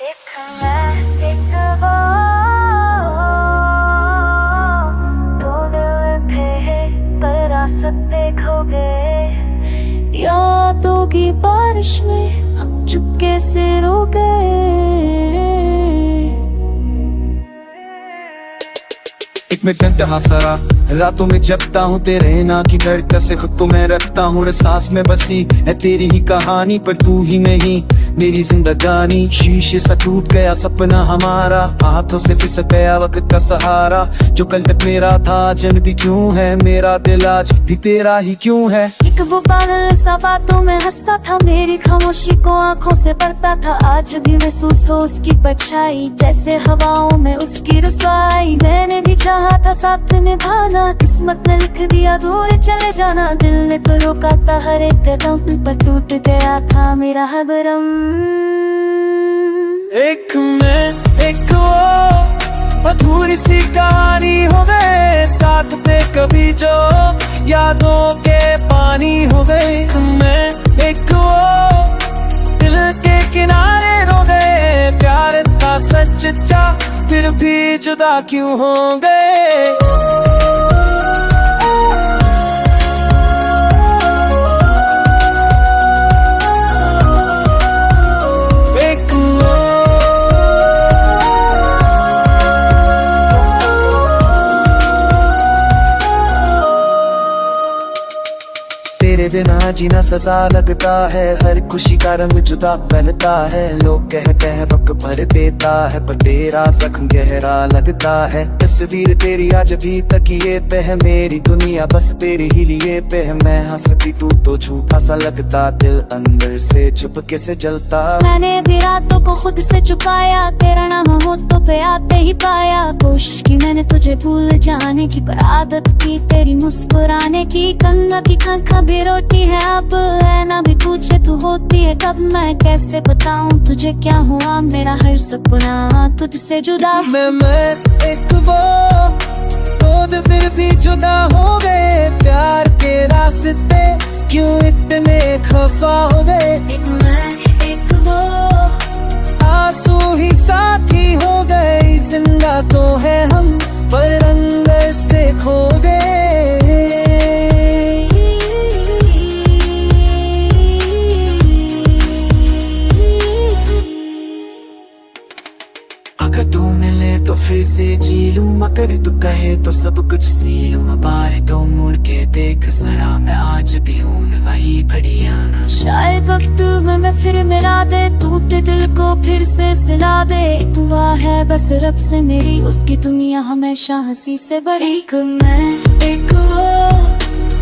एक मैं एक वो दो दिल थे पर रास्ते खो गए। यादों की बारिश में हम चुपके से रो गए। एक मैं तन्हा सरा रातों में जगता हूँ तेरे ना की धड़कन से खुद को मैं रखता हूँ सांस में बसी है तेरी ही कहानी पर तू ही नहीं मेरी जिंदगानी। शीशे सा टूट गया सपना हमारा हाथों से फिसक गया वक्त का सहारा। जो कल तक मेरा था जन भी क्यों है मेरा दिल आज भी तेरा ही क्यों है। एक वो पागल सा बातों में हंसता था मेरी खामोशी को आंखों से पढ़ता था। आज भी महसूस हो उसकी परछाई जैसे हवाओं में उसकी रसवाई। मैंने भी चाहा था साथ निभाना किस्मत ने लिख दिया दूर चले जाना। दिल ने तो रोका था हर एक कदम पर टूट गया था मेरा हर भरम। एक मैं एक वो अधूरी सी कहानी हो गए साथ पे कभी जो यादों के पानी हो गए। मैं एक वो दिल के किनारे रो गए प्यार था सच्चा फिर भी जुदा क्यों हो गए। तेरे बिना जीना सजा लगता है हर खुशी का रंग जुदा बनता है। लोग कहते हैं वक्त भर देता है पर तेरा जख्म गहरा लगता है। तस्वीर तेरी आज भी तकिए पे है मेरी दुनिया बस तेरे ही लिए पे है। मैं हंसती तू तो झूठा सा लगता दिल अंदर से चुपके से जलता। मैंने भी रातों को खुद से छुपाया तेरा नाम हो तो पे आते ही पाया। कोशिश की मैंने तुझे भूल जाने की पर आदत की तेरी मुस्कुराने की। गंगा की आँख भी रोटी है अब है ना भी पूछे तू होती है कब। मैं कैसे बताऊं तुझे क्या हुआ मेरा हर सपना तुझसे जुदा। मैं एक वो खुद फिर भी जुदा हो गए प्यार के रास्ते क्यों इतने खफा हो गए। एक मैं एक वो आंसू ही साथी हो गए जिंदा तो है हम पर अंदर से खो गए। अगर तू मिले तो फिर से जी लूं मगर तू कहे तो सब कुछ सी लूं। बार तो मुड़ के देख जरा मैं आज भी हूं वही बढ़िया। शायद वक्त में फिर मिला दे टूटे दिल को फिर से सिला दे। दुआ है बस रब से मेरी उसकी दुनिया हमेशा हंसी से भरी। एक मैं एक वो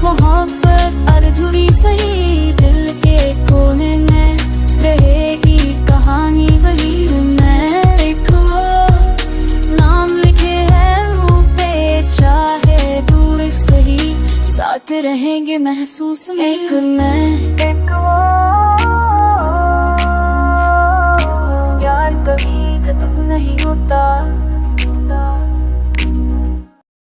मोहब्बत अधूरी सही दिल के कोने में रहेगी कहानी वही। मैं एक वो नाम लिखे है मुँह पे चाहे दूर सही साथ रहेंगे महसूस में। एक मैं